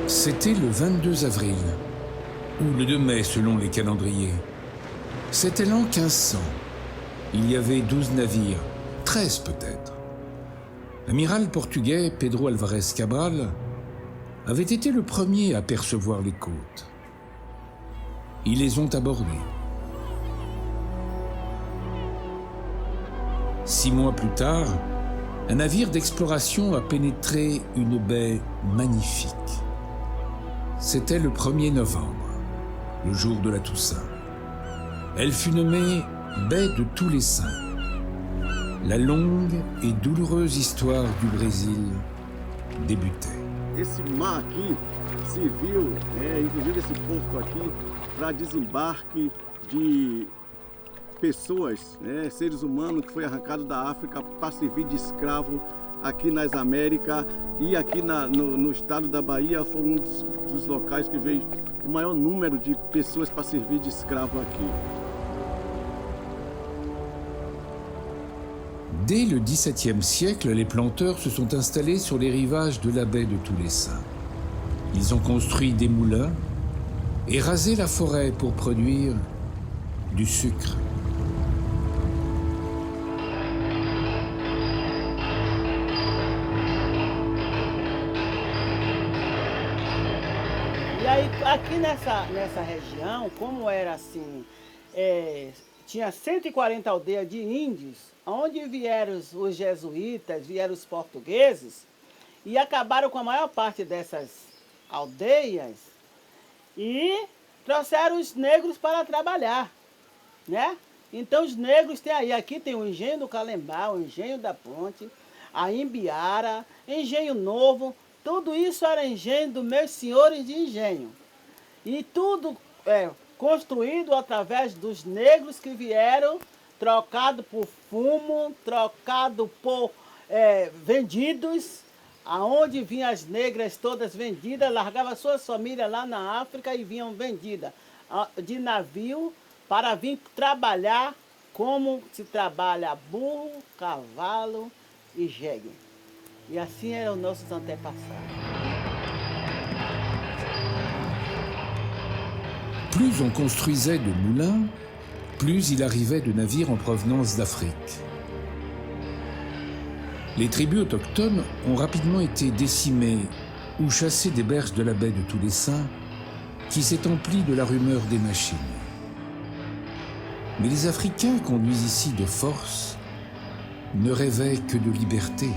C'était le 22 avril, ou le 2 mai selon les calendriers. C'était l'an 1500. Il y avait 12 navires, 13 peut-être. L'amiral portugais Pedro Álvares Cabral avait été le premier à percevoir les côtes. Ils les ont abordés. 6 mois plus tard, un navire d'exploration a pénétré une baie magnifique. C'était le 1er novembre, le jour de la Toussaint. Elle fut nommée baie de tous les saints. La longue et douloureuse histoire du Brésil débutait. Esse mar aqui serviu, inclusive esse porto aqui, para desembarque de pessoas, seres humanos que foi arrancado da África para servir de escravo aqui nas Américas e aqui no estado da Bahia foi um dos locais que veio o maior número de pessoas para servir de escravo aqui. Dès le XVIIe siècle, les planteurs se sont installés sur les rivages de la baie de Tous les Saints. Ils ont construit des moulins et rasé la forêt pour produire du sucre. E aí, aqui nessa região, como era assim, tinha 140 aldeias de índios, onde vieram os jesuítas, vieram os portugueses, e acabaram com a maior parte dessas aldeias e trouxeram os negros para trabalhar, né? Então os negros tem aí, aqui tem o engenho do Calembá, o engenho da Ponte, a Imbiara, engenho novo, tudo isso era engenho dos meus senhores de engenho. E tudo construído através dos negros que vieram, trocado por fumo, trocado por vendidos, aonde vinham as negras todas vendidas, largavam suas famílias lá na África e vinham vendidas de navio para vir trabalhar como se trabalha burro, cavalo e jegue. E assim eram os nossos antepassados. Plus on construisait de moulins, plus il arrivait de navires en provenance d'Afrique. Les tribus autochtones ont rapidement été décimées ou chassées des berges de la baie de Tous les Saints, qui s'est emplie de la rumeur des machines. Mais les Africains conduits ici de force ne rêvaient que de liberté.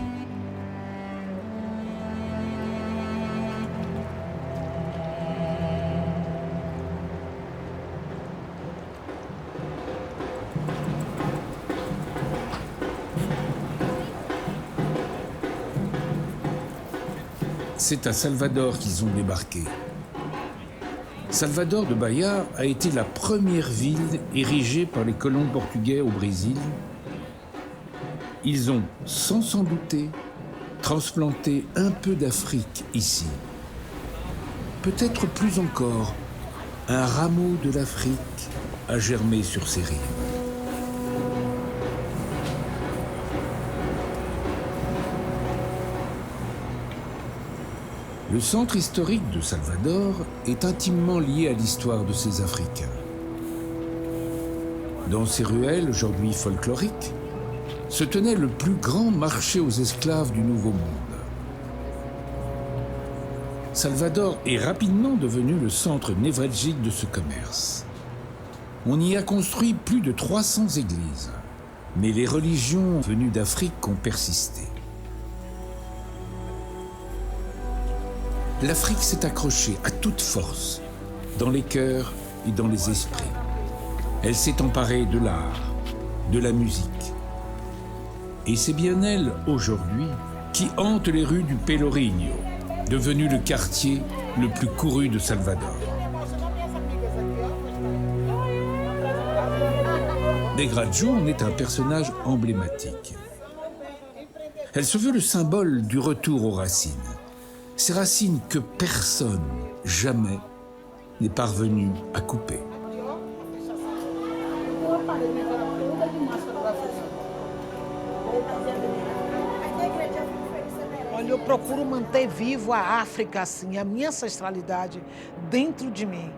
C'est à Salvador qu'ils ont débarqué. Salvador de Bahia a été la première ville érigée par les colons portugais au Brésil. Ils ont, sans s'en douter, transplanté un peu d'Afrique ici. Peut-être plus encore, un rameau de l'Afrique a germé sur ces rives. Le centre historique de Salvador est intimement lié à l'histoire de ces Africains. Dans ces ruelles, aujourd'hui folkloriques, se tenait le plus grand marché aux esclaves du Nouveau Monde. Salvador est rapidement devenu le centre névralgique de ce commerce. On y a construit plus de 300 églises, mais les religions venues d'Afrique ont persisté. L'Afrique s'est accrochée à toute force, dans les cœurs et dans les esprits. Elle s'est emparée de l'art, de la musique. Et c'est bien elle, aujourd'hui, qui hante les rues du Pelourinho, devenu le quartier le plus couru de Salvador. Negra Joe en est un personnage emblématique. Elle se veut le symbole du retour aux racines. Ces racines que personne, jamais, n'est parvenu à couper. Olha o procuro manter vivo a África, assim, a minha ancestralidade dentro de mim.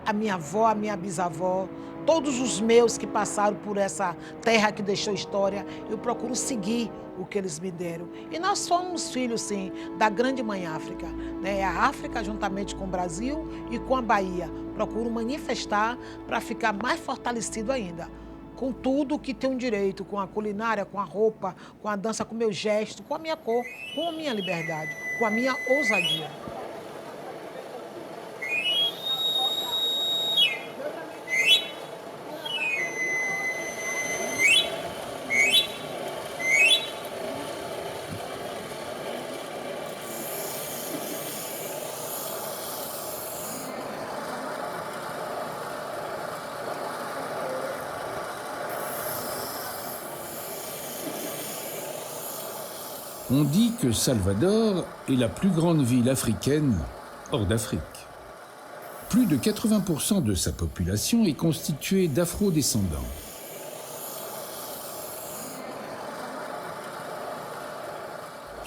A minha avó, a minha bisavó, todos os meus que passaram por essa terra que deixou história, eu procuro seguir o que eles me deram. E nós somos filhos, sim, da grande mãe África, né? A África, juntamente com o Brasil e com a Bahia. Procuro manifestar para ficar mais fortalecido ainda, com tudo que tem um direito, com a culinária, com a roupa, com a dança, com o meu gesto, com a minha cor, com a minha liberdade, com a minha ousadia. On dit que Salvador est la plus grande ville africaine hors d'Afrique. Plus de 80% de sa population est constituée d'afro-descendants.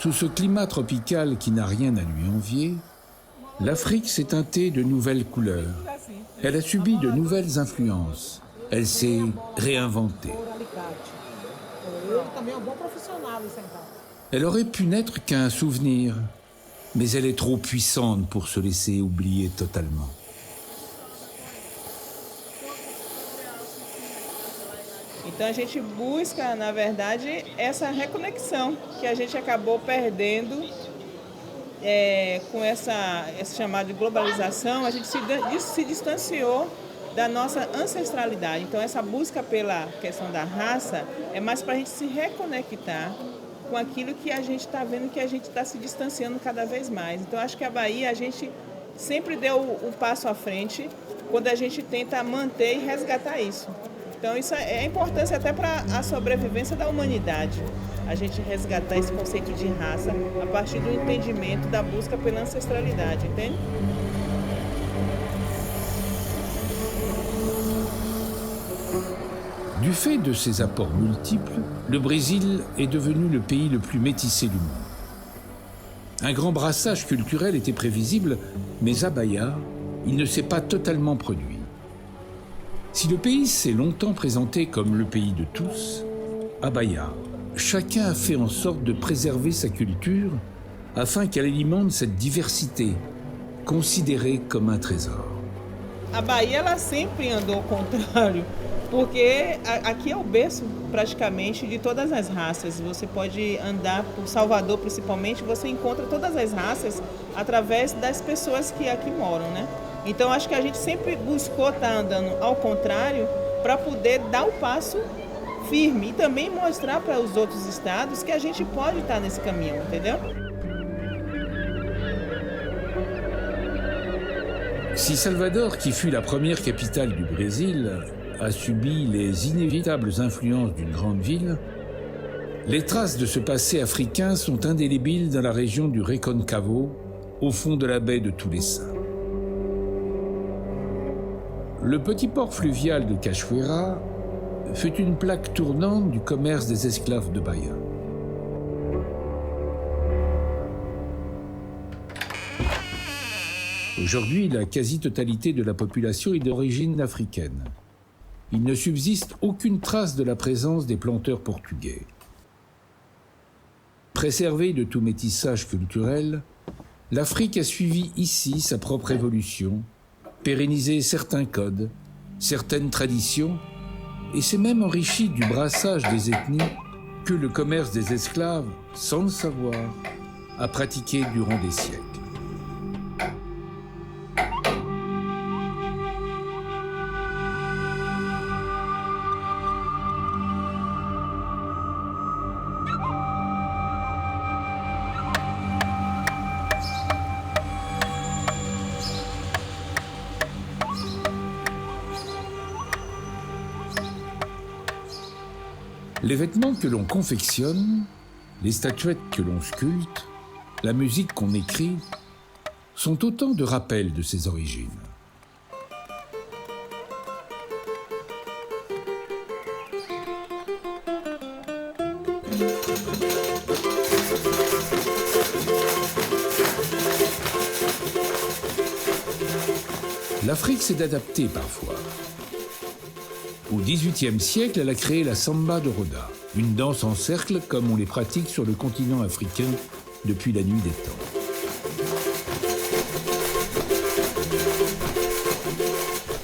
Sous ce climat tropical qui n'a rien à lui envier, l'Afrique s'est teintée de nouvelles couleurs. Elle a subi de nouvelles influences. Elle s'est réinventée. Elle aurait pu n'être qu'un souvenir, mais elle est trop puissante pour se laisser oublier totalement. Então a gente busca, na verdade, essa reconexão que a gente acabou perdendo com esse chamado de globalização. A gente se distanciou da nossa ancestralidade. Então essa busca pela questão da raça é mais para a gente se reconectar com aquilo que a gente está vendo que a gente está se distanciando cada vez mais. Então acho que a Bahia, a gente sempre deu o passo à frente quando a gente tenta manter e resgatar isso. Então isso é a importância até para a sobrevivência da humanidade. A gente resgatar esse conceito de raça a partir do entendimento da busca pela ancestralidade, entende? Du fait de ses apports multiples, le Brésil est devenu le pays le plus métissé du monde. Un grand brassage culturel était prévisible, mais à Bahia, il ne s'est pas totalement produit. Si le pays s'est longtemps présenté comme le pays de tous, à Bahia, chacun a fait en sorte de préserver sa culture afin qu'elle alimente cette diversité, considérée comme un trésor. A Bahia, ela sempre andou ao contrário, porque aqui é o berço praticamente de todas as raças. Você pode andar por Salvador, principalmente, você encontra todas as raças através das pessoas que aqui moram, né? Então acho que a gente sempre buscou estar andando ao contrário para poder dar o passo firme e também mostrar para os outros estados que a gente pode estar nesse caminho, entendeu? Si Salvador, qui fut la première capitale du Brésil, a subi les inévitables influences d'une grande ville, les traces de ce passé africain sont indélébiles dans la région du Reconcavo, au fond de la baie de Toulessa. Le petit port fluvial de Cachoeira fut une plaque tournante du commerce des esclaves de Bahia. Aujourd'hui, la quasi-totalité de la population est d'origine africaine. Il ne subsiste aucune trace de la présence des planteurs portugais. Préservée de tout métissage culturel, l'Afrique a suivi ici sa propre évolution, pérennisé certains codes, certaines traditions, et s'est même enrichi du brassage des ethnies que le commerce des esclaves, sans le savoir, a pratiqué durant des siècles. Les vêtements que l'on confectionne, les statuettes que l'on sculpte, la musique qu'on écrit, sont autant de rappels de ses origines. L'Afrique s'est adaptée parfois. Au XVIIIe siècle, elle a créé la samba de Roda, une danse en cercle comme on les pratique sur le continent africain depuis la nuit des temps.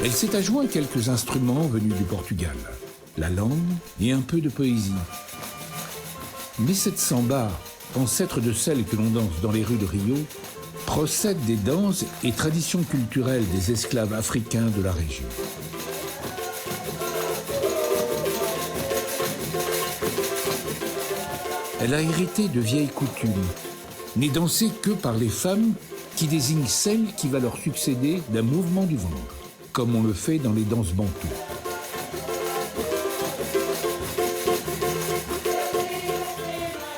Elle s'est adjoint quelques instruments venus du Portugal, la langue et un peu de poésie. Mais cette samba, ancêtre de celle que l'on danse dans les rues de Rio, procède des danses et traditions culturelles des esclaves africains de la région. Elle a hérité de vieilles coutumes, n'est dansée que par les femmes qui désignent celle qui va leur succéder d'un mouvement du ventre, comme on le fait dans les danses bantoues.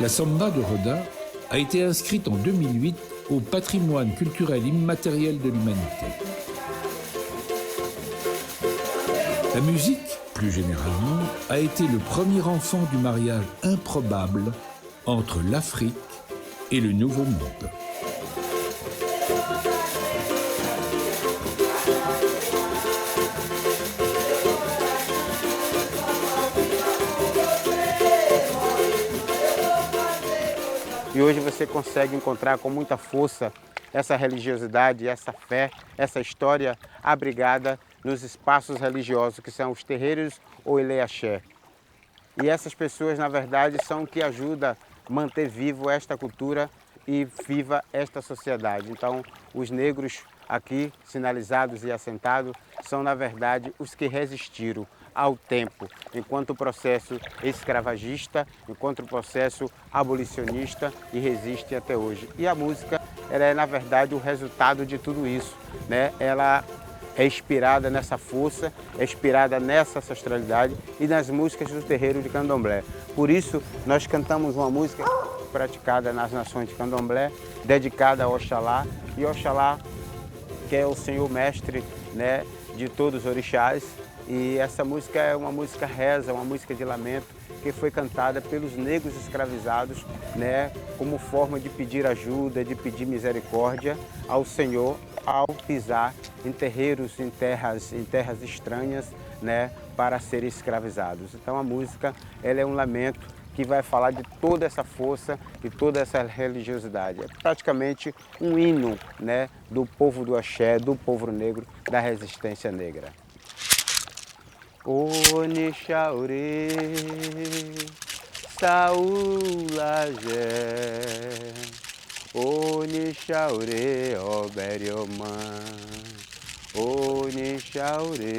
La samba de Roda a été inscrite en 2008 au patrimoine culturel immatériel de l'humanité. La musique, plus généralement, a été le premier enfant du mariage improbable entre l'Afrique et le Nouveau Monde. E hoje você consegue encontrar com muita força essa religiosidade, essa fé, essa história abrigada nos espaços religiosos, que são os terreiros ou Ilê-Axé. E essas pessoas, na verdade, são o que ajudam a manter vivo esta cultura e viva esta sociedade. Então, os negros aqui, sinalizados e assentados, são, na verdade, os que resistiram ao tempo, enquanto o processo escravagista, enquanto o processo abolicionista, e resiste até hoje. E a música, ela é, na verdade, o resultado de tudo isso, né? Ela é inspirada nessa força, é inspirada nessa ancestralidade e nas músicas do terreiro de Candomblé. Por isso, nós cantamos uma música praticada nas nações de Candomblé, dedicada a Oxalá, e Oxalá, que é o Senhor Mestre, né, de todos os orixás. E essa música é uma música reza, uma música de lamento, que foi cantada pelos negros escravizados, né, como forma de pedir ajuda, de pedir misericórdia ao Senhor ao pisar em terreiros, em terras estranhas, né, para serem escravizados. Então a música, ela é um lamento que vai falar de toda essa força e toda essa religiosidade. É praticamente um hino, né, do povo do axé, do povo negro, da resistência negra. Onixaurê, Saúlagé, Onixaurê, Oberiomã, Onixaurê,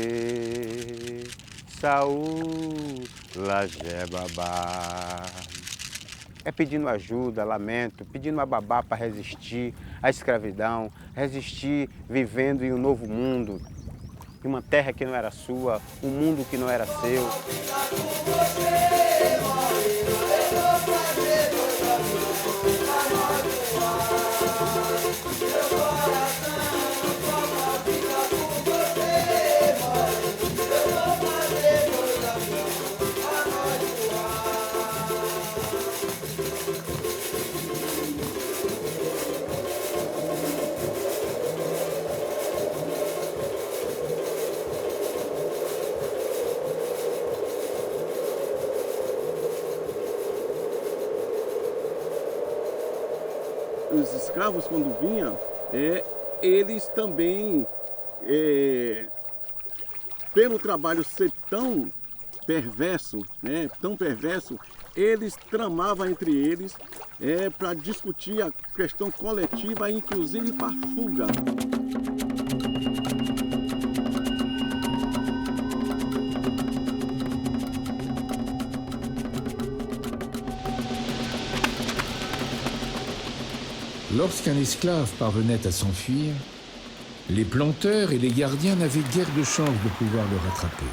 Saúlagé, Babá. É pedindo ajuda, lamento, pedindo a babá para resistir à escravidão, resistir vivendo em um novo mundo, em uma terra que não era sua, um mundo que não era seu. Os escravos, quando vinham, eles também, pelo trabalho ser tão perverso, né, eles tramavam entre eles para discutir a questão coletiva, inclusive para fuga. Lorsqu'un esclave parvenait à s'enfuir, les planteurs et les gardiens n'avaient guère de chance de pouvoir le rattraper.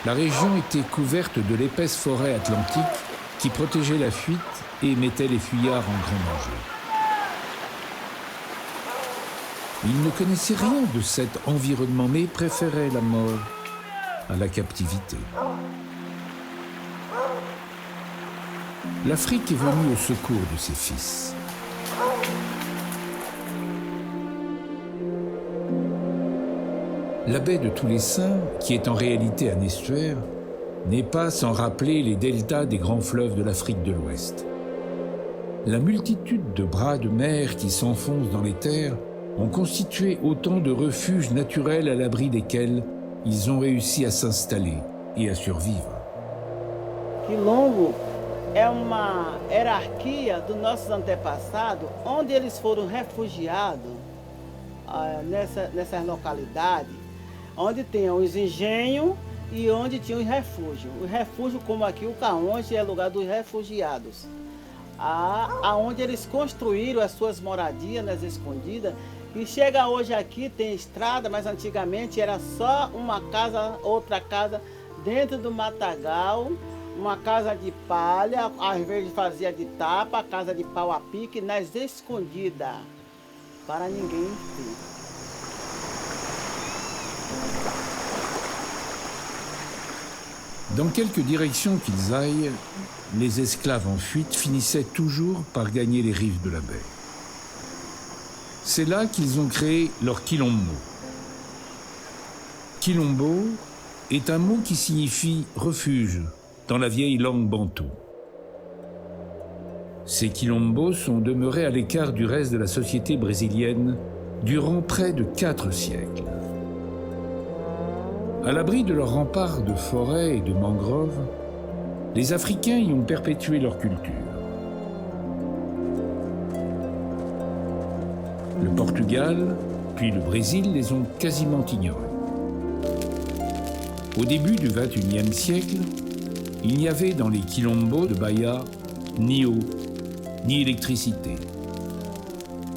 La région était couverte de l'épaisse forêt atlantique qui protégeait la fuite et mettait les fuyards en grand danger. Ils ne connaissaient rien de cet environnement, mais préféraient la mort à la captivité. L'Afrique est venue au secours de ses fils. La baie de Tous les Saints, qui est en réalité un estuaire, n'est pas sans rappeler les deltas des grands fleuves de l'Afrique de l'Ouest. La multitude de bras de mer qui s'enfoncent dans les terres ont constitué autant de refuges naturels à l'abri desquels ils ont réussi à s'installer et à survivre. Quilombo é uma hierarquia dos nossos antepassados, onde eles foram refugiados nessas localidades, onde tem os engenhos e onde tinha os refúgios. O refúgio, como aqui o Caonde, é lugar dos refugiados. Aonde eles construíram as suas moradias nas escondidas. E chega hoje aqui, tem estrada, mas antigamente era só uma casa, outra casa dentro do matagal, uma casa de palha, às vezes fazia de tapa, casa de pau a pique, nas escondidas, para ninguém ver. Dans quelque direction qu'ils aillent, les esclaves en fuite finissaient toujours par gagner les rives de la baie. C'est là qu'ils ont créé leur quilombo. Quilombo est un mot qui signifie refuge dans la vieille langue bantoue. Ces quilombos sont demeurés à l'écart du reste de la société brésilienne durant près de 4 siècles. À l'abri de leurs remparts de forêts et de mangroves, les Africains y ont perpétué leur culture. Le Portugal, puis le Brésil les ont quasiment ignorés. Au début du XXIe siècle, il n'y avait dans les quilombos de Bahia ni eau, ni électricité.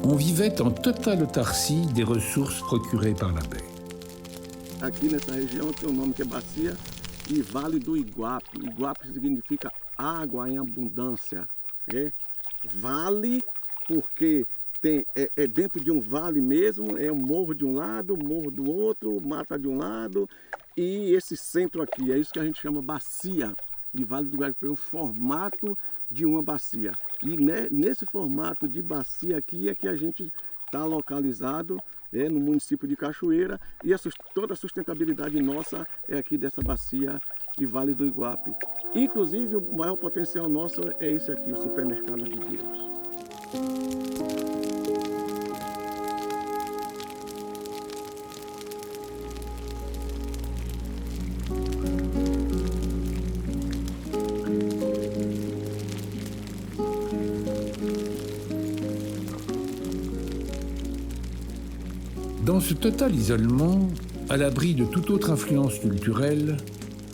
On vivait en totale autarcie des ressources procurées par la baie. Aqui nessa região tem um nome que é Bacia e Vale do Iguape. Iguape significa água em abundância. Vale porque é dentro de um vale mesmo, é um morro de um lado, morro do outro, mata de um lado. E esse centro aqui, é isso que a gente chama bacia. E Vale do Iguape é um formato de uma bacia. E nesse formato de bacia aqui é que a gente está localizado, no município de Cachoeira, e toda a sustentabilidade nossa é aqui dessa bacia e Vale do Iguape. Inclusive, o maior potencial nosso é esse aqui, o Supermercado de Deus. Dans ce total isolement, à l'abri de toute autre influence culturelle,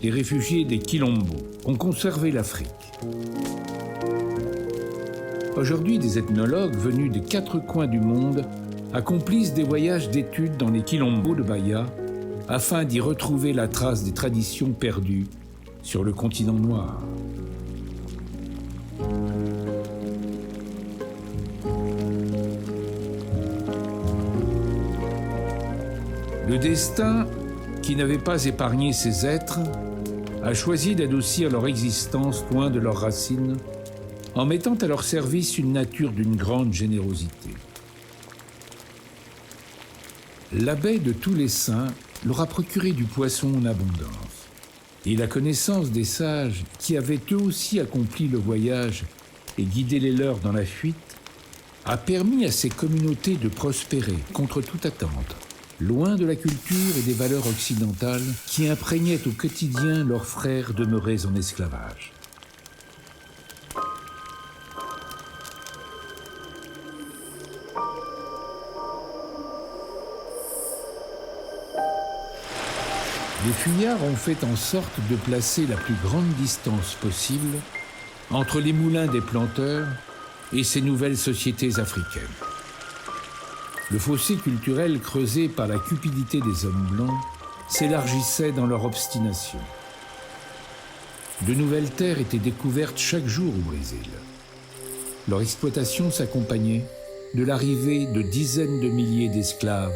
les réfugiés des Quilombos ont conservé l'Afrique. Aujourd'hui, des ethnologues venus des 4 coins du monde accomplissent des voyages d'études dans les Quilombos de Bahia afin d'y retrouver la trace des traditions perdues sur le continent noir. Le destin, qui n'avait pas épargné ces êtres, a choisi d'adoucir leur existence loin de leurs racines, en mettant à leur service une nature d'une grande générosité. La baie de Tous les Saints leur a procuré du poisson en abondance, et la connaissance des sages qui avaient eux aussi accompli le voyage et guidé les leurs dans la fuite a permis à ces communautés de prospérer contre toute attente, loin de la culture et des valeurs occidentales qui imprégnaient au quotidien leurs frères demeurés en esclavage. Les fuyards ont fait en sorte de placer la plus grande distance possible entre les moulins des planteurs et ces nouvelles sociétés africaines. Le fossé culturel creusé par la cupidité des hommes blancs s'élargissait dans leur obstination. De nouvelles terres étaient découvertes chaque jour au Brésil. Leur exploitation s'accompagnait de l'arrivée de dizaines de milliers d'esclaves,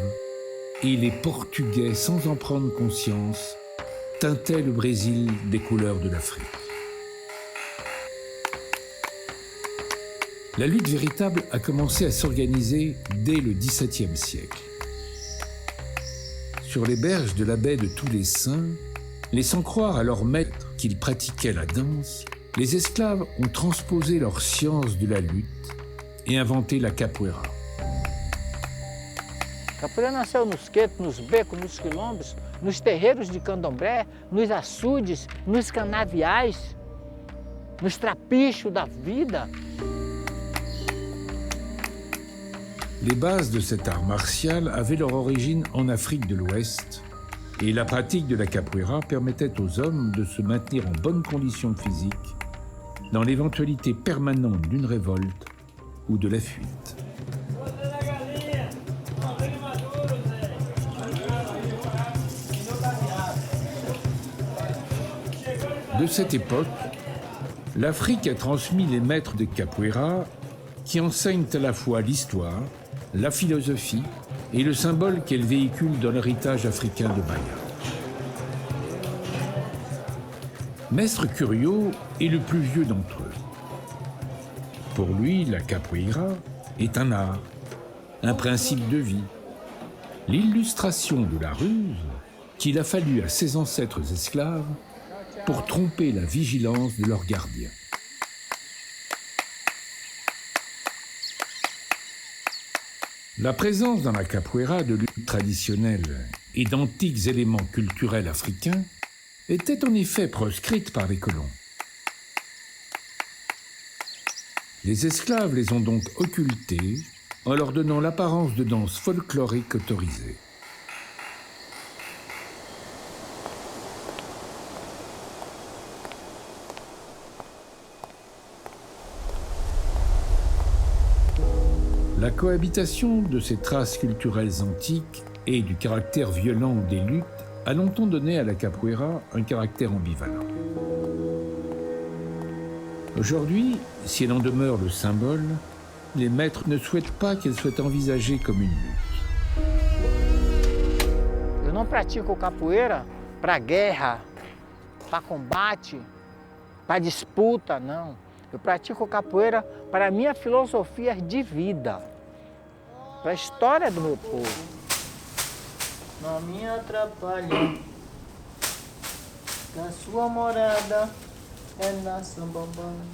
et les Portugais, sans en prendre conscience, teintaient le Brésil des couleurs de l'Afrique. La lutte véritable a commencé à s'organiser dès le XVIIe siècle. sur les berges de la baie de Tous les Saints, laissant croire à leur maître qu'ils pratiquaient la danse, les esclaves ont transposé leur science de la lutte et inventé la capoeira. Capoeira nasceu nos quetos, nos becos, nos quilombos, nos terreiros de candomblé, nos açudes, nos canaviais, nos trapichos da vida. Les bases de cet art martial avaient leur origine en Afrique de l'Ouest et la pratique de la capoeira permettait aux hommes de se maintenir en bonne condition physique dans l'éventualité permanente d'une révolte ou de la fuite. De cette époque, l'Afrique a transmis les maîtres de capoeira qui enseignent à la fois l'histoire, la philosophie et le symbole qu'elle véhicule dans l'héritage africain de Bahia. Mestre Curio est le plus vieux d'entre eux. Pour lui, la capoeira est un art, un principe de vie, l'illustration de la ruse qu'il a fallu à ses ancêtres esclaves pour tromper la vigilance de leurs gardiens. La présence dans la capoeira de lutte traditionnelle et d'antiques éléments culturels africains était en effet proscrite par les colons. Les esclaves les ont donc occultés en leur donnant l'apparence de danse folklorique autorisée. La cohabitation de ces traces culturelles antiques et du caractère violent des luttes a longtemps donné à la capoeira un caractère ambivalent. Aujourd'hui, si elle en demeure le symbole, les maîtres ne souhaitent pas qu'elle soit envisagée comme une lutte. Eu não pratico capoeira para guerra, para combate, para disputa, não. Eu pratico capoeira para a minha filosofia de vida, para a história do meu povo. Não me atrapalha, que a sua morada é na Sambambana.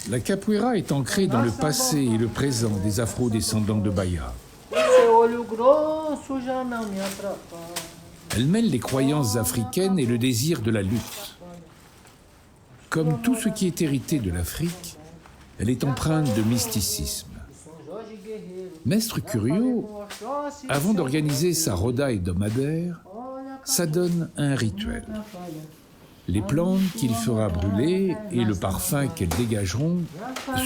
La capoeira est ancrée dans le passé et le présent des afro-descendants de Bahia. Seu olho grosso já não me atrapalha. Elle mêle les croyances africaines et le désir de la lutte. Comme tout ce qui est hérité de l'Afrique, elle est empreinte de mysticisme. Mestre Curio, avant d'organiser sa roda hebdomadaire, s'adonne à un rituel. Les plantes qu'il fera brûler et le parfum qu'elles dégageront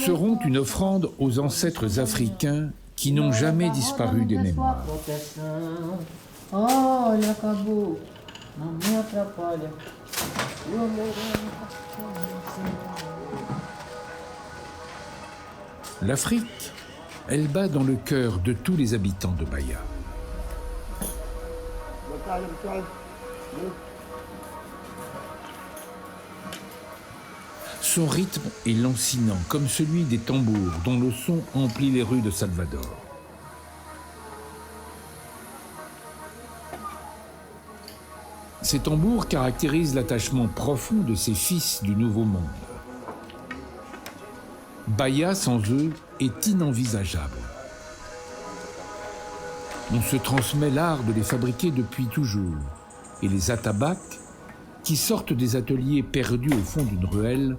seront une offrande aux ancêtres africains qui n'ont jamais disparu des mémoires. Olha, acabou, não me atrapalha. L'Afrique, elle bat dans le cœur de tous les habitants de Bahia. Son rythme est lancinant, comme celui des tambours dont le son emplit les rues de Salvador. Ces tambours caractérisent l'attachement profond de ces fils du Nouveau Monde. Bahia, sans eux, est inenvisageable. On se transmet l'art de les fabriquer depuis toujours, et les atabaques, qui sortent des ateliers perdus au fond d'une ruelle,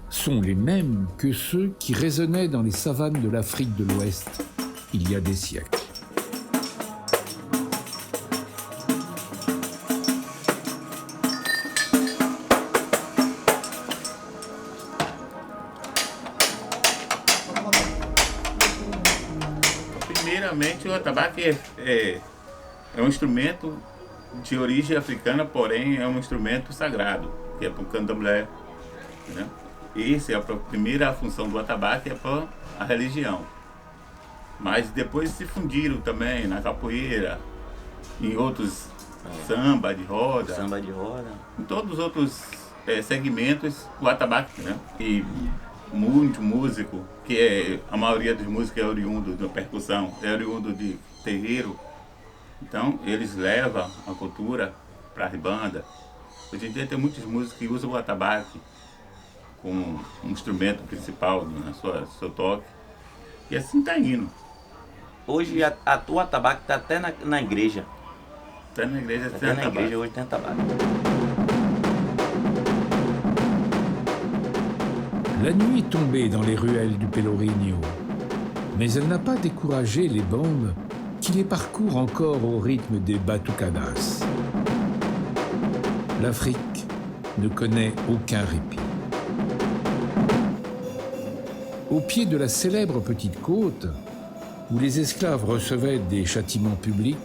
sont les mêmes que ceux qui résonnaient dans les savanes de l'Afrique de l'Ouest il y a des siècles. Primeiramente, o atabaque é um instrumento de origem africana, porém é um instrumento sagrado, que é para o candomblé, né? Essa é a primeira função do atabaque, é para a religião. Mas depois se fundiram também na capoeira, em outros samba de roda, em todos os outros segmentos, o atabaque, né? E muito músico, que a maioria dos músicos é oriundo da percussão, é oriundo de terreiro, Então, eles levam a cultura para as bandas. Hoje em dia tem muitos músicos que usam o atabaque como um instrumento principal na seu toque. E assim está indo. Hoje o atabaque está até na igreja. Até na igreja Até na atabaque. igreja hoje tem atabaque. La nuit est tombée dans les ruelles du Pelourinho, mais elle n'a pas découragé les bandes qui les parcourent encore au rythme des batucadas. L'Afrique ne connaît aucun répit. Au pied de la célèbre petite côte, où les esclaves recevaient des châtiments publics,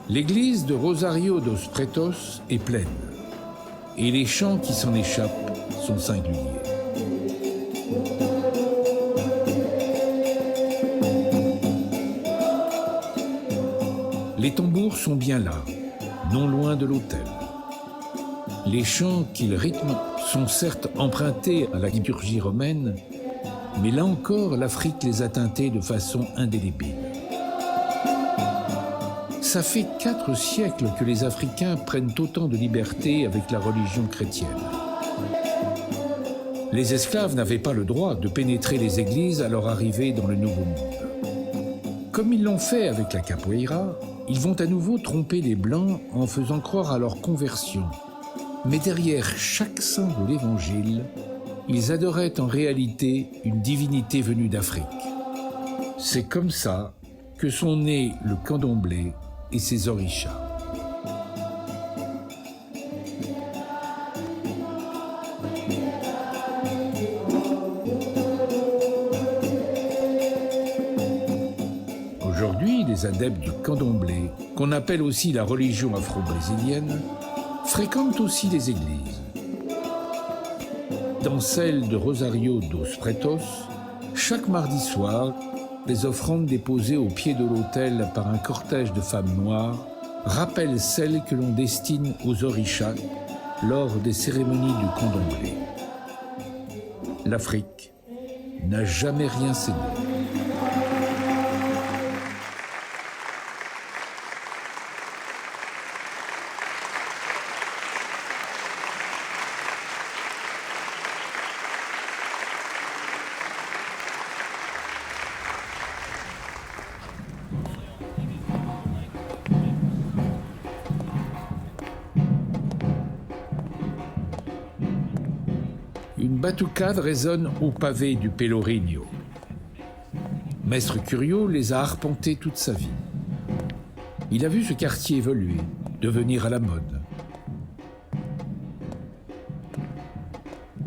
l'église de Rosario dos Pretos est pleine, et les chants qui s'en échappent sont singuliers. Les tambours sont bien là, non loin de l'autel. Les chants qu'ils rythment sont certes empruntés à la liturgie romaine, mais là encore, l'Afrique les a teintés de façon indélébile. Ça fait 4 siècles que les Africains prennent autant de liberté avec la religion chrétienne. Les esclaves n'avaient pas le droit de pénétrer les églises à leur arrivée dans le Nouveau Monde. Comme ils l'ont fait avec la capoeira, ils vont à nouveau tromper les Blancs en faisant croire à leur conversion. Mais derrière chaque saint de l'Évangile, ils adoraient en réalité une divinité venue d'Afrique. C'est comme ça que sont nés le candomblé et ses orishas. Aujourd'hui, les adeptes du candomblé, qu'on appelle aussi la religion afro-brésilienne, fréquentent aussi les églises. Dans celle de Rosario dos Pretos, chaque mardi soir, les offrandes déposées au pied de l'autel par un cortège de femmes noires rappellent celles que l'on destine aux orishas lors des cérémonies du candomblé. L'Afrique n'a jamais rien cédé. Une batucade résonne au pavé du Pelourinho. Mestre Curio les a arpentés toute sa vie. Il a vu ce quartier évoluer, devenir à la mode.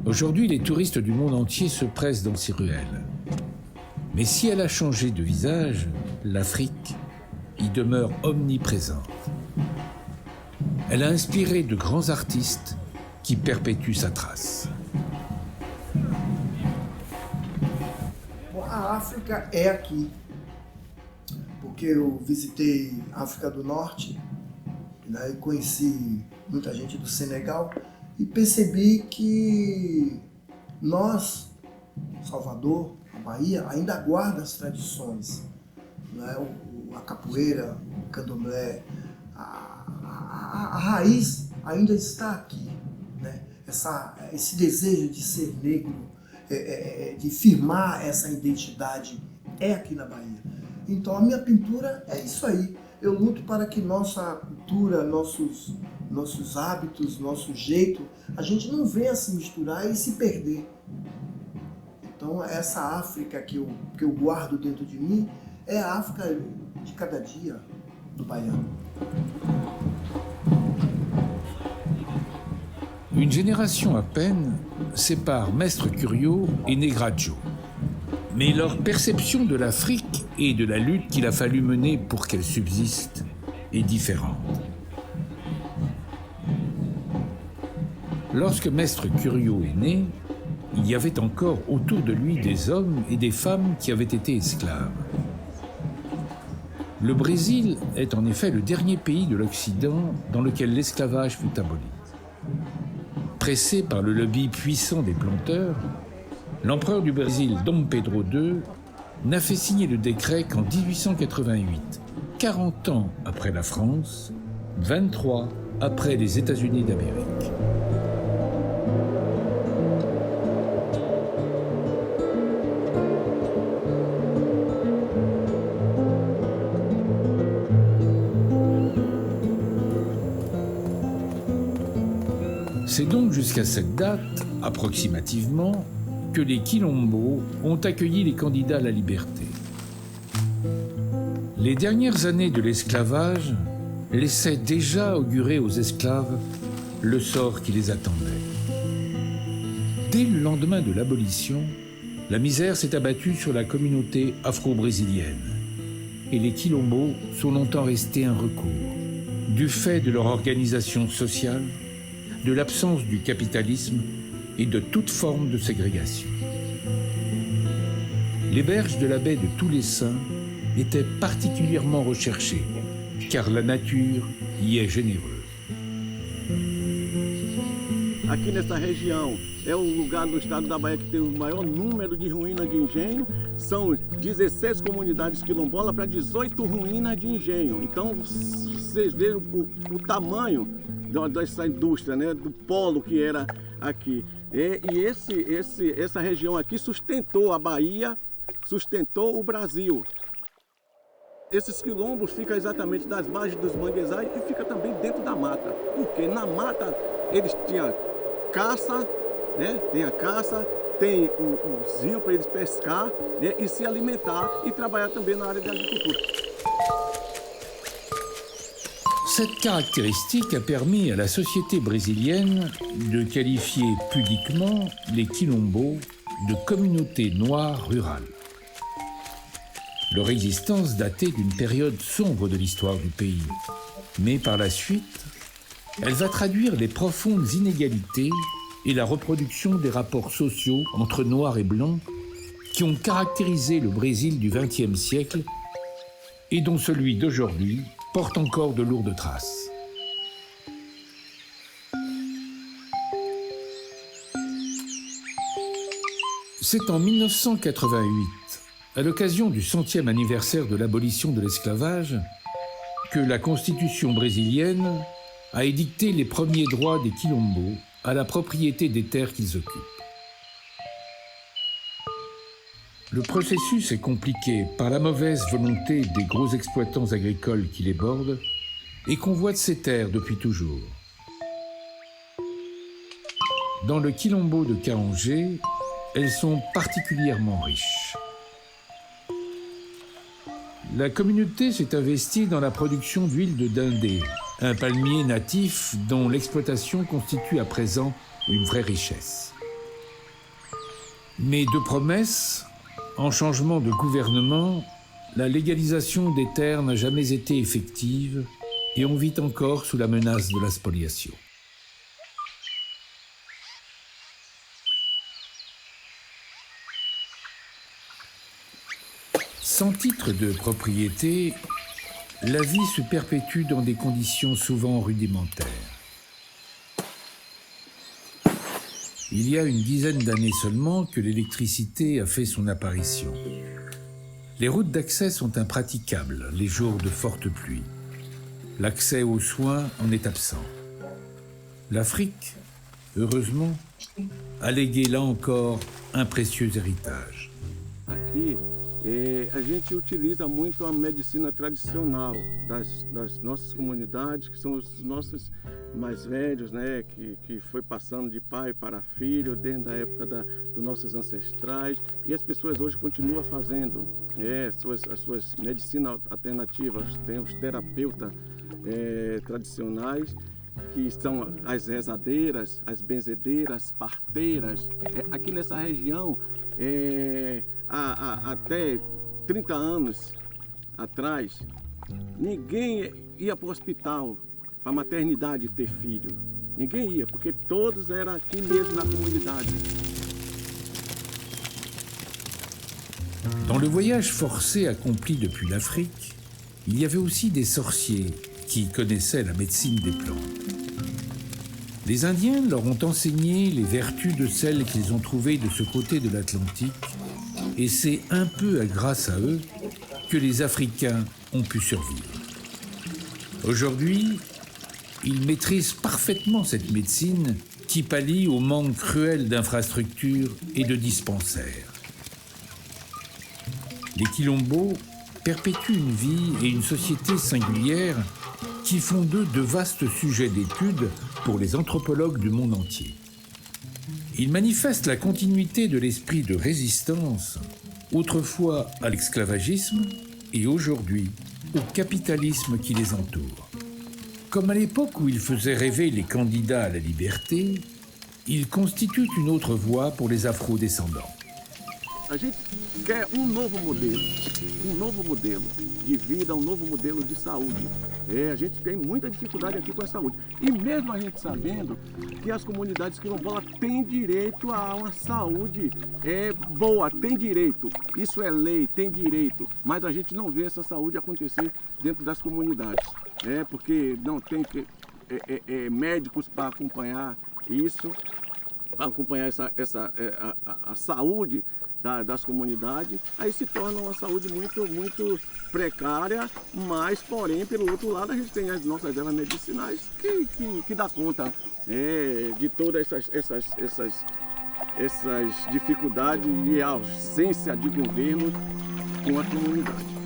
Aujourd'hui, les touristes du monde entier se pressent dans ces ruelles. Mais si elle a changé de visage, l'Afrique y demeure omniprésente. Elle a inspiré de grands artistes qui perpétuent sa trace. A África é aqui, porque eu visitei a África do Norte, né, e conheci muita gente do Senegal e percebi que nós, Salvador, a Bahia, ainda guarda as tradições, né, a capoeira, o candomblé, a raiz ainda está aqui, né, esse desejo de ser negro, de firmar essa identidade é aqui na Bahia. Então a minha pintura é isso aí. Eu luto para que nossa cultura, nossos hábitos, nosso jeito, a gente não venha se misturar e se perder. Então essa África que eu guardo dentro de mim é a África de cada dia do baiano. Une génération à peine sépare Mestre Curio et Negraccio. Mais leur perception de l'Afrique et de la lutte qu'il a fallu mener pour qu'elle subsiste est différente. Lorsque Mestre Curio est né, il y avait encore autour de lui des hommes et des femmes qui avaient été esclaves. Le Brésil est en effet le dernier pays de l'Occident dans lequel l'esclavage fut aboli. Pressé par le lobby puissant des planteurs, l'empereur du Brésil, Dom Pedro II, n'a fait signer le décret qu'en 1888, 40 ans après la France, 23 après les États-Unis d'Amérique. C'est donc jusqu'à cette date, approximativement, que les Quilombos ont accueilli les candidats à la liberté. Les dernières années de l'esclavage laissaient déjà augurer aux esclaves le sort qui les attendait. Dès le lendemain de l'abolition, la misère s'est abattue sur la communauté afro-brésilienne et les Quilombos sont longtemps restés un recours, du fait de leur organisation sociale, de l'absence du capitalisme et de toute forme de ségrégation. Les berges de la baie de Tous les Saints étaient particulièrement recherchées, car la nature y est généreuse. Aqui nessa região é o lugar do estado da Bahia que tem o maior número de ruínas de engenho. São 16 comunidades quilombolas para 18 ruínas de engenho. Então vocês veem o tamanho dessa indústria, né, do polo que era aqui. E essa região aqui sustentou a Bahia, sustentou o Brasil. Esses quilombos ficam exatamente das margens dos manguezais e fica também dentro da mata. Porque na mata eles tinham caça, né? Tem a caça, tem os rios para eles pescar, né? E se alimentar e trabalhar também na área de agricultura. Cette caractéristique a permis à la société brésilienne de qualifier pudiquement les Quilombos de communauté noire rurale. Leur existence datait d'une période sombre de l'histoire du pays. Mais par la suite, elle va traduire les profondes inégalités et la reproduction des rapports sociaux entre noirs et blancs qui ont caractérisé le Brésil du XXe siècle et dont celui d'aujourd'hui porte encore de lourdes traces. C'est en 1988, à l'occasion du 100e anniversaire de l'abolition de l'esclavage, que la Constitution brésilienne a édicté les premiers droits des Quilombos à la propriété des terres qu'ils occupent. Le processus est compliqué par la mauvaise volonté des gros exploitants agricoles qui les bordent et convoitent ces terres depuis toujours. Dans le Quilombo de Kaongé, elles sont particulièrement riches. La communauté s'est investie dans la production d'huile de dindé, un palmier natif dont l'exploitation constitue à présent une vraie richesse. Mais de promesses, en changement de gouvernement, la légalisation des terres n'a jamais été effective et on vit encore sous la menace de la spoliation. Sans titre de propriété, la vie se perpétue dans des conditions souvent rudimentaires. Il y a une dizaine d'années seulement que l'électricité a fait son apparition. Les routes d'accès sont impraticables les jours de fortes pluies. L'accès aux soins en est absent. L'Afrique, heureusement, a légué là encore un précieux héritage. Aqui, a gente utiliza muito a medicina tradicional das nossas comunidades, que são os nossos mais velhos, né, que foi passando de pai para filho desde a época dos nossos ancestrais, e as pessoas hoje continuam fazendo as suas medicinas alternativas. Tem os terapeutas tradicionais, que são as rezadeiras, as benzedeiras, parteiras. Aqui nessa região, até 30 anos atrás, ninguém ia para o hospital, para a maternidade ter filho. Ninguém ia, porque todos eram aqui mesmo na comunidade. Dans le voyage forcé accompli depuis l'Afrique, il y avait aussi des sorciers qui connaissaient la médecine des plantes. Les Indiens leur ont enseigné les vertus de celles qu'ils ont trouvées de ce côté de l'Atlantique et c'est un peu grâce à eux que les Africains ont pu survivre. Aujourd'hui, ils maîtrisent parfaitement cette médecine qui pallie au manque cruel d'infrastructures et de dispensaires. Les Quilombos perpétuent une vie et une société singulières qui font d'eux de vastes sujets d'étude pour les anthropologues du monde entier. Ils manifestent la continuité de l'esprit de résistance, autrefois à l'esclavagisme et aujourd'hui au capitalisme qui les entoure. Comme à l'époque où ils faisaient rêver les candidats à la liberté, ils constituent une autre voie pour les afro-descendants. A gente quer novo modelo de vida, novo modelo de saúde. A gente tem muita dificuldade aqui com a saúde. E mesmo a gente sabendo que as comunidades quilombolas têm direito a uma saúde boa, tem direito. Isso é lei, tem direito. Mas a gente não vê essa saúde acontecer dentro das comunidades. Porque não tem médicos para acompanhar isso, para acompanhar a saúde das comunidades, aí se torna uma saúde muito precária, mas, porém, pelo outro lado, a gente tem as nossas ervas medicinais que dá conta de todas essas dificuldades e a ausência de governo com a comunidade.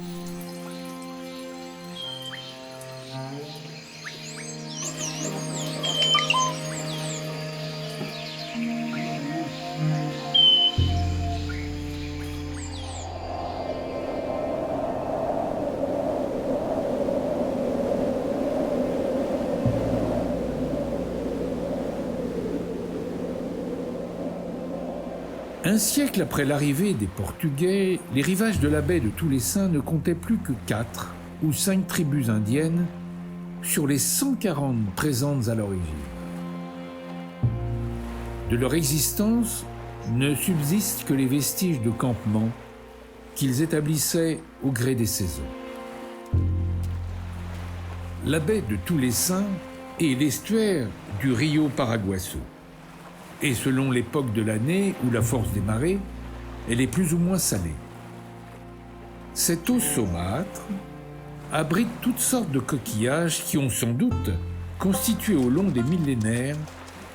Un siècle après l'arrivée des Portugais, les rivages de la baie de Toulessin ne comptaient plus que 4 ou 5 tribus indiennes sur les 140 présentes à l'origine. De leur existence ne subsistent que les vestiges de campements qu'ils établissaient au gré des saisons. La baie de Toulessin est l'estuaire du Rio Paraguaçu. Et selon l'époque de l'année ou la force des marées, elle est plus ou moins salée. Cette eau saumâtre abrite toutes sortes de coquillages qui ont sans doute constitué au long des millénaires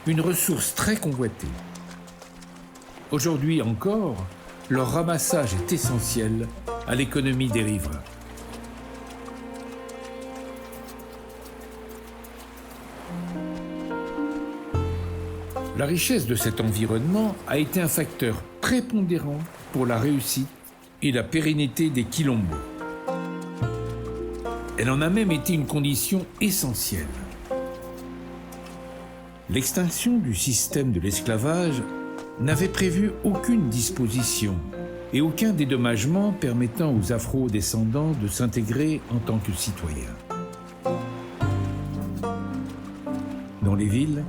une ressource très convoitée. Aujourd'hui encore, leur ramassage est essentiel à l'économie des riverains. La richesse de cet environnement a été un facteur prépondérant pour la réussite et la pérennité des Quilombos. Elle en a même été une condition essentielle. L'extinction du système de l'esclavage n'avait prévu aucune disposition et aucun dédommagement permettant aux afro-descendants de s'intégrer en tant que citoyens. Dans les villes,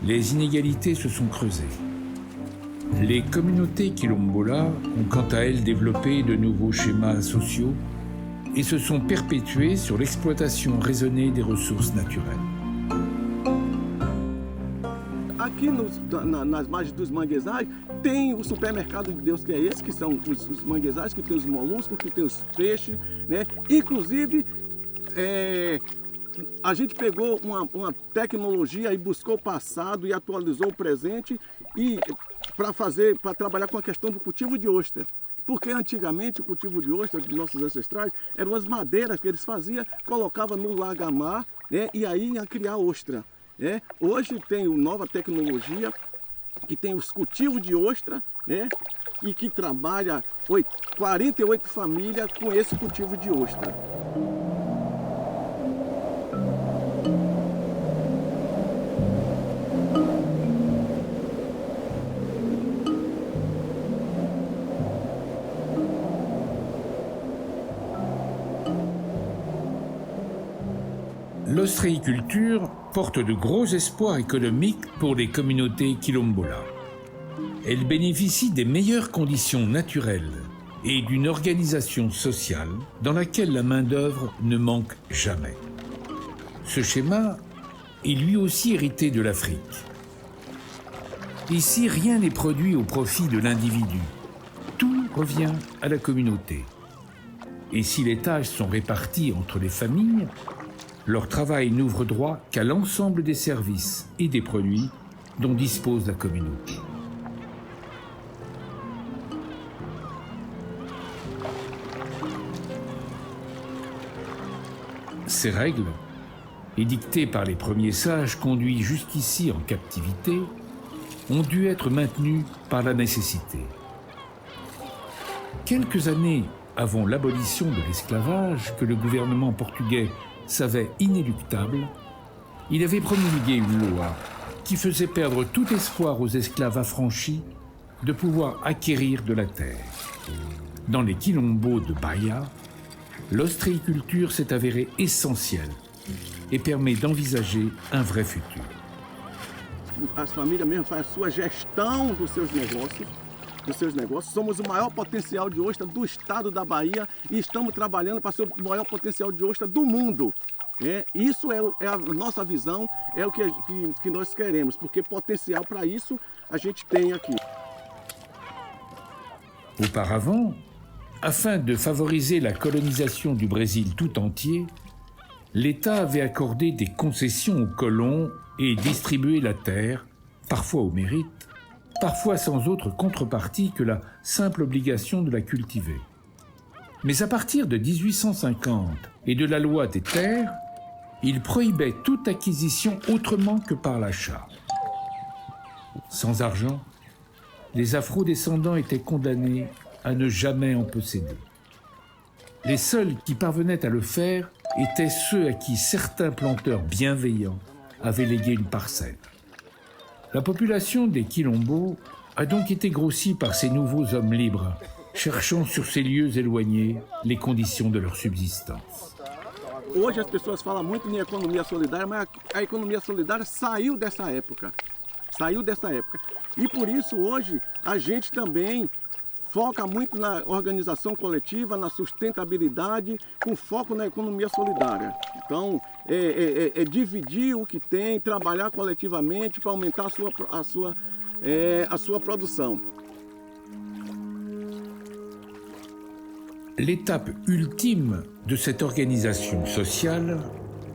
les inégalités se sont creusées. Les communautés quilombolas ont quant à elles développé de nouveaux schémas sociaux et se sont perpétuées sur l'exploitation raisonnée des ressources naturelles. Aqui nas margens dos manguezais tem o supermercado de Deus, que é esse, que são os manguezais, que tem os moluscos, que tem os peixes, né? Inclusive, a gente pegou uma tecnologia e buscou o passado e atualizou o presente e para trabalhar com a questão do cultivo de ostra. Porque antigamente o cultivo de ostra dos nossos ancestrais eram as madeiras que eles faziam, colocavam no lagamar, né, e aí ia criar ostra. Né? Hoje tem nova tecnologia que tem os cultivos de ostra, né, e que trabalha 48 famílias com esse cultivo de ostra. L'ostréiculture porte de gros espoirs économiques pour les communautés quilombolas. Elle bénéficie des meilleures conditions naturelles et d'une organisation sociale dans laquelle la main-d'œuvre ne manque jamais. Ce schéma est lui aussi hérité de l'Afrique. Ici, rien n'est produit au profit de l'individu. Tout revient à la communauté. Et si les tâches sont réparties entre les familles, leur travail n'ouvre droit qu'à l'ensemble des services et des produits dont dispose la communauté. Ces règles, édictées par les premiers sages conduits jusqu'ici en captivité, ont dû être maintenues par la nécessité. Quelques années avant l'abolition de l'esclavage, que le gouvernement portugais savait inéluctable, il avait promulgué une loi qui faisait perdre tout espoir aux esclaves affranchis de pouvoir acquérir de la terre. Dans les quilombos de Bahia, l'ostréiculture s'est avérée essentielle et permet d'envisager un vrai futur. As famílias mesmo fazem a sua gestão dos seus negócios. Somos o maior potencial de ostra do estado da Bahia e estamos trabalhando para ser o maior potencial de ostra do mundo. Isso é a nossa visão, é o que nós queremos, porque potencial para isso a gente tem aqui. Auparavant, afin de favoriser la colonisation du Brésil tout entier, l'État avait accordé des concessions aux colons et distribué la terre, parfois au mérite, parfois sans autre contrepartie que la simple obligation de la cultiver. Mais à partir de 1850 et de la loi des terres, il prohibait toute acquisition autrement que par l'achat. Sans argent, les afro-descendants étaient condamnés à ne jamais en posséder. Les seuls qui parvenaient à le faire étaient ceux à qui certains planteurs bienveillants avaient légué une parcelle. La population des quilombos a donc été grossie par ces nouveaux hommes libres, cherchant sur ces lieux éloignés les conditions de leur subsistance. Hoje as pessoas falam muito em economia solidária, mas a economia solidária saiu dessa época. E por isso hoje a gente também foca muito na organização coletiva, na sustentabilidade, com foco na economia solidária. Então, é dividir o que tem, trabalhar coletivamente para aumentar a sua produção. L'étape ultime de cette organisation sociale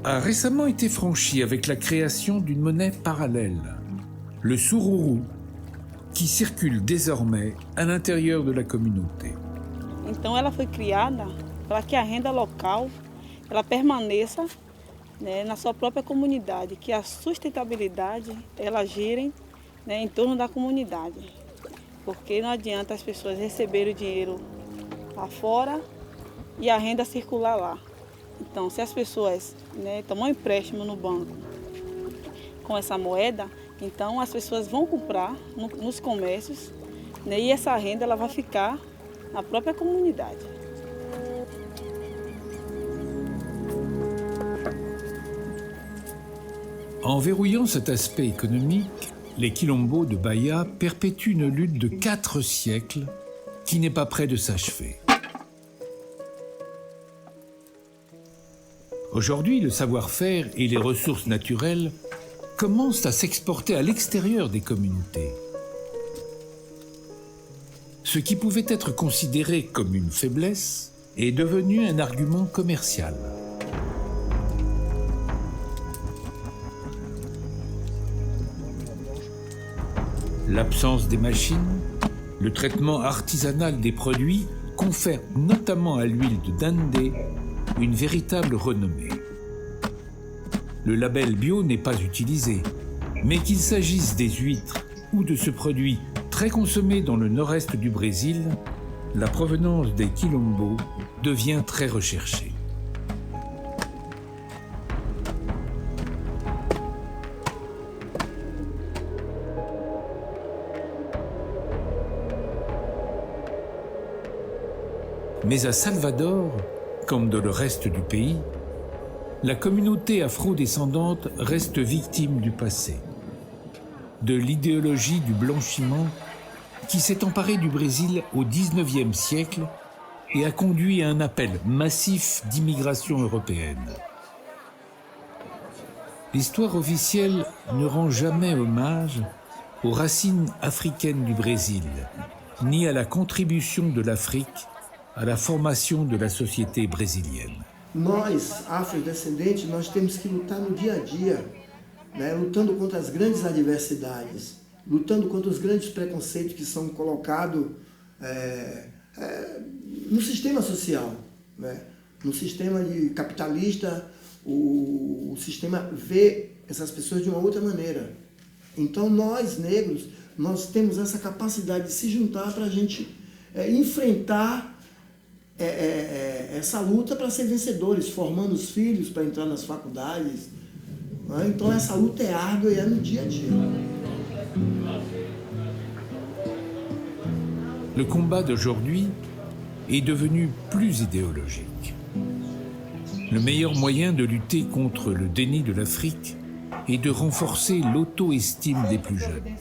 a récemment été franchie avec la création d'une monnaie parallèle, le sururu, qui circule désormais à l'intérieur de la communauté. Então ela foi criada para que a renda local ela permaneça, na sua própria comunidade, que a sustentabilidade ela gire, em torno da comunidade. Porque não adianta as pessoas receberem o dinheiro lá fora e a renda circular lá. Então, se as pessoas tomam um empréstimo no banco com essa moeda, então as pessoas vão comprar nos comércios, e essa renda ela vai ficar na própria comunidade. En verrouillant cet aspect économique, les quilombos de Bahia perpétuent une lutte de 4 siècles qui n'est pas près de s'achever. Aujourd'hui, le savoir-faire et les ressources naturelles commencent à s'exporter à l'extérieur des communautés. Ce qui pouvait être considéré comme une faiblesse est devenu un argument commercial. L'absence des machines, le traitement artisanal des produits confère notamment à l'huile de dindé une véritable renommée. Le label bio n'est pas utilisé, mais qu'il s'agisse des huîtres ou de ce produit très consommé dans le nord-est du Brésil, la provenance des quilombos devient très recherchée. Mais à Salvador, comme dans le reste du pays, la communauté afro-descendante reste victime du passé, de l'idéologie du blanchiment qui s'est emparée du Brésil au XIXe siècle et a conduit à un appel massif d'immigration européenne. L'histoire officielle ne rend jamais hommage aux racines africaines du Brésil, ni à la contribution de l'Afrique à la formation de la société brésilienne. Nós, afrodescendentes, nós temos que lutar no dia a dia, né? Lutando contra as grandes adversidades, lutando contra os grandes preconceitos que são colocados no sistema social, né? No sistema capitalista, o sistema vê essas pessoas de uma outra maneira. Então nós, negros, nós temos essa capacidade de se juntar para a gente enfrentar essa luta para ser vencedores, formando os filhos para entrar nas faculdades. Né? Então essa luta é árdua e é no dia a dia. Le combat d'aujourd'hui est devenu plus idéologique. Le meilleur moyen de lutter contre le déni de l'Afrique est de renforcer l'auto-estime des plus jeunes.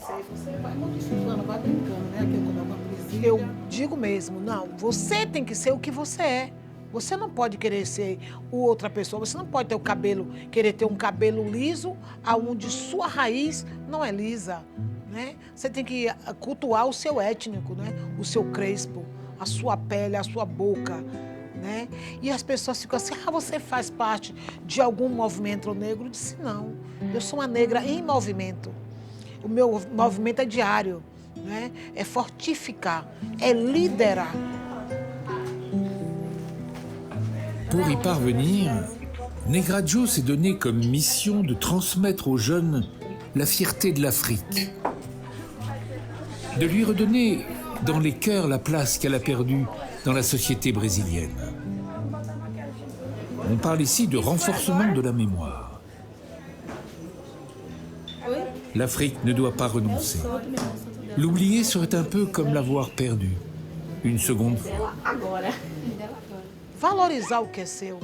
Eu digo mesmo, não, você tem que ser o que você é. Você não pode querer ser outra pessoa, você não pode ter querer ter um cabelo liso, aonde sua raiz não é lisa, né? Você tem que cultuar o seu étnico, né? O seu crespo, a sua pele, a sua boca, né? E as pessoas ficam assim, você faz parte de algum movimento negro? Eu disse, não, eu sou uma negra em movimento. O meu movimento é diário, né? É fortificar, é liderar. Pour y parvenir, Negradzio s'est donné comme mission de transmettre aux jeunes la fierté de l'Afrique, de lui redonner dans les cœurs la place qu'elle a perdue dans la société brésilienne. On parle ici de renforcement de la mémoire. L'Afrique ne doit pas renoncer. L'oublier serait un peu comme l'avoir perdu, une seconde fois. Valorizar o que é seu.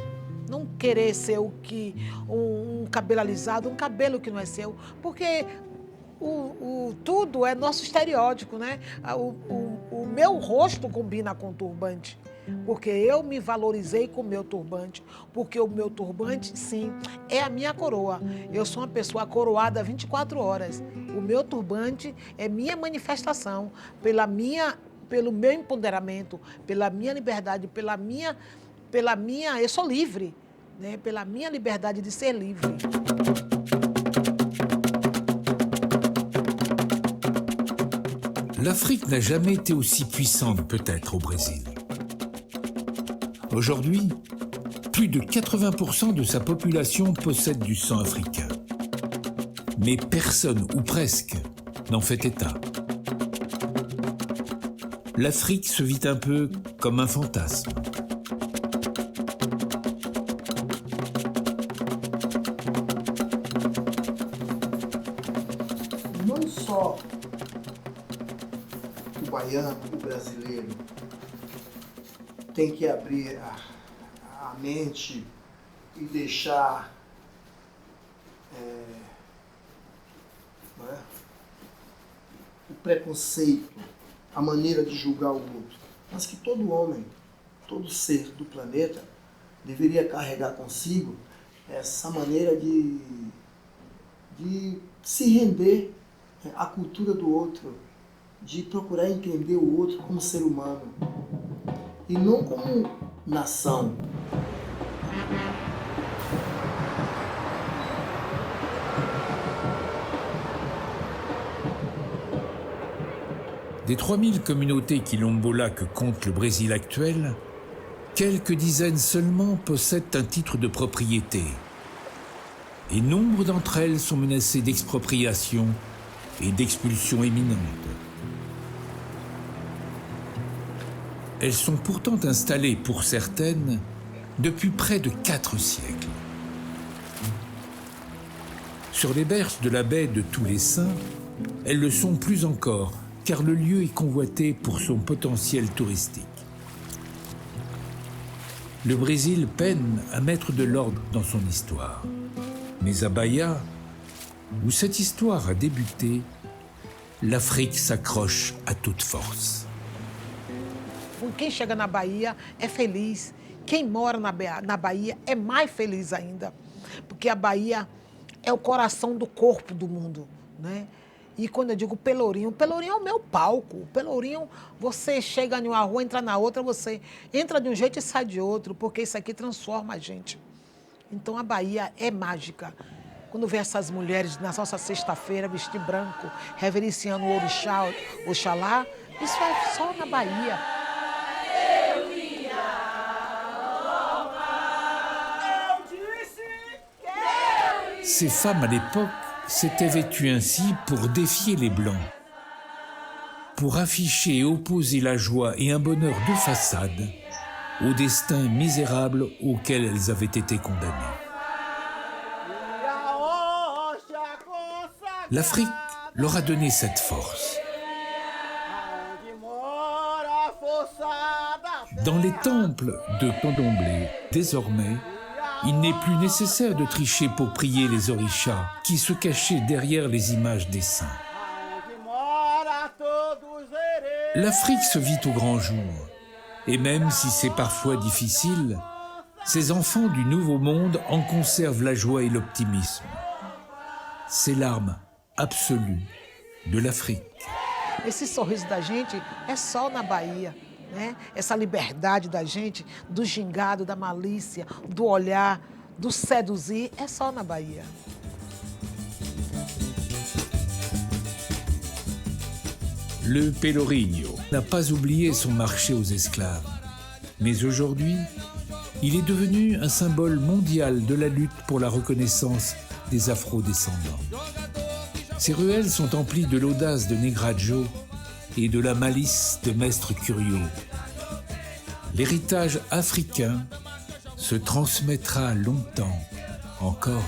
Não querer ser um cabelo alisado, um cabelo que não é seu. Porque tudo é nosso estereótipo, né? O meu rosto combina com o turbante. Porque eu me valorizei com o meu turbante. Porque o meu turbante, sim, é a minha coroa. Eu sou uma pessoa coroada 24 horas. O meu turbante é minha manifestação pelo meu empoderamento, pela minha liberdade, eu sou livre, né? Pela minha liberdade de ser livre. L'Afrique n'a jamais été aussi puissante peut-être au Brésil. Aujourd'hui, plus de 80% de sa population possède du sang africain. Mais personne, ou presque, n'en fait état. L'Afrique se vit un peu comme un fantasme. Não só o baiano, o brasileiro, tem que abrir a mente e deixar o preconceito, a maneira de julgar o outro, mas que todo homem, todo ser do planeta deveria carregar consigo essa maneira de se render à cultura do outro, de procurar entender o outro como ser humano e não como nação. Des 3000 communautés quilombola que compte le Brésil actuel, quelques dizaines seulement possèdent un titre de propriété. Et nombre d'entre elles sont menacées d'expropriation et d'expulsion imminente. Elles sont pourtant installées, pour certaines, depuis près de 4 siècles. Sur les berges de la baie de Tous les Saints, elles le sont plus encore, car le lieu est convoité pour son potentiel touristique. Le Brésil peine à mettre de l'ordre dans son histoire. Mais à Bahia, où cette histoire a débuté, l'Afrique s'accroche à toute force. Quem chega na Bahia é feliz. Quem mora na Bahia é mais feliz ainda. Porque a Bahia é o coração do corpo do mundo, né? E quando eu digo Pelourinho é o meu palco. Pelourinho, você chega em uma rua, entra na outra, você entra de um jeito e sai de outro, porque isso aqui transforma a gente. Então a Bahia é mágica. Quando vê essas mulheres na nossa sexta-feira, vestir branco, reverenciando o orixá, Oxalá, isso é só na Bahia. Ces femmes à l'époque s'étaient vêtues ainsi pour défier les Blancs, pour afficher et opposer la joie et un bonheur de façade au destin misérable auquel elles avaient été condamnées. L'Afrique leur a donné cette force. Dans les temples de Candomblé, désormais, il n'est plus nécessaire de tricher pour prier les orishas qui se cachaient derrière les images des saints. L'Afrique se vit au grand jour, et même si c'est parfois difficile, ces enfants du Nouveau Monde en conservent la joie et l'optimisme. C'est l'arme absolue de l'Afrique. Esse sorriso da gente é só na Bahia. Né? Essa liberdade da gente, do gingado, da malícia, do olhar, do seduzir, é só na Bahia. Le Pelourinho n'a pas oublié son marché aux esclaves. Mais aujourd'hui, il est devenu un symbole mondial de la lutte pour la reconnaissance des afro-descendants. Ces ruelles sont emplies de l'audace de Negradjo et de la malice de Mestre Curio. L'héritage africain se transmettra longtemps encore.